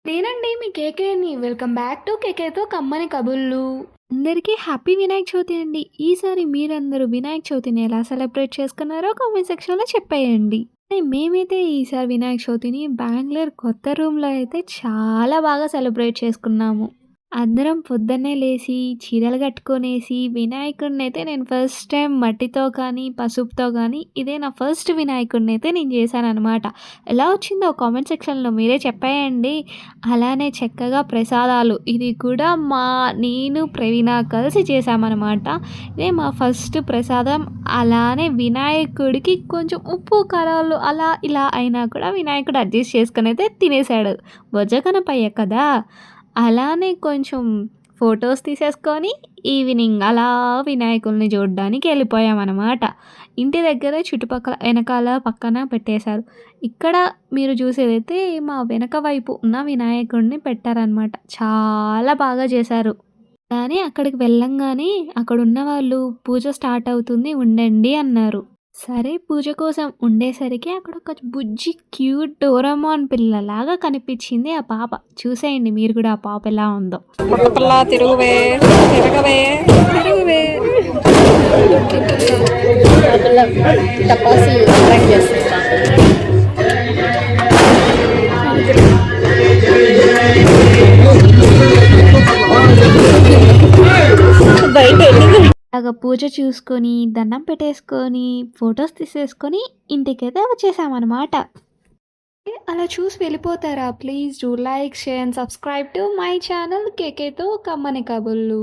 నేనండి మీ కేకేని. Welcome back to కేకేతో కమ్మని కబుర్లు. అందరికీ హ్యాపీ వినాయక చవితి అండి. ఈసారి మీరందరూ వినాయక చవితిని ఎలా సెలబ్రేట్ చేసుకున్నారో కామెంట్ సెక్షన్‌లో చెప్పేయండి. మేమైతే ఈసారి వినాయక చవితిని బెంగుళూరు కొత్త రూమ్‌లో అయితే చాలా బాగా సెలబ్రేట్ చేసుకున్నాము. అందరం పొద్దున్నే లేసి, చీరలు కట్టుకొనేసి, వినాయకుడినైతే నేను ఫస్ట్ టైం మట్టితో కానీ, పసుపుతో గానీ, ఇదే నా ఫస్ట్ వినాయకుడినైతే నేను చేశాననమాట. ఎలా వచ్చిందో కామెంట్ సెక్షన్‌లో మీరే చెప్పేయండి. అలానే చక్కగా ప్రసాదాలు ఇది కూడా నేను, ప్రవీణ కలిసి చేశామనమాట. ఇదే మా ఫస్ట్ ప్రసాదం. అలానే వినాయకుడికి కొంచెం ఉప్పు, కారాలు అలా ఇలా అయినా కూడా వినాయకుడు అడ్జస్ట్ చేసుకొనైతే తినేసాడు. బొజ్జ గణపయ్య కదా! అలానే కొంచెం ఫోటోస్ తీసేసుకొని ఈవినింగ్ అలా వినాయకుడిని చూడడానికి వెళ్ళిపోయామనమాట. ఇంటి దగ్గర చుట్టుపక్కల వెనకాల, పక్కన పెట్టేశారు. ఇక్కడ మీరు చూసేదైతే మా వెనక వైపు ఉన్న వినాయకుడిని పెట్టారనమాట. చాలా బాగా చేశారు. కానీ అక్కడికి వెళ్ళంగానే అక్కడున్న వాళ్ళు పూజ స్టార్ట్ అవుతుంది ఉండండి అన్నారు. సరే పూజ కోసం ఉండేసరికి అక్కడ ఒక బుజ్జి క్యూట్ డోరేమోన్ పిల్లలాగా కనిపించింది ఆ పాప. చూసేయండి మీరు కూడా ఆ పాప ఎలా ఉందో. పుట్టపిల్ల తిరుగువే తిరగవే తిరుగువే టపాసులు అట్రాక్ట్ చేస్తుంటాం. బయట అలాగ పూజ చూసుకొని, దండం పెట్టేసుకొని, ఫోటోస్ తీసేసుకొని ఇంటికైతే వచ్చేసామనమాట. అలా చూసి వెళ్ళిపోతారా? Please do like, share and subscribe to my channel కేకేతో కమ్మని కబుర్లు.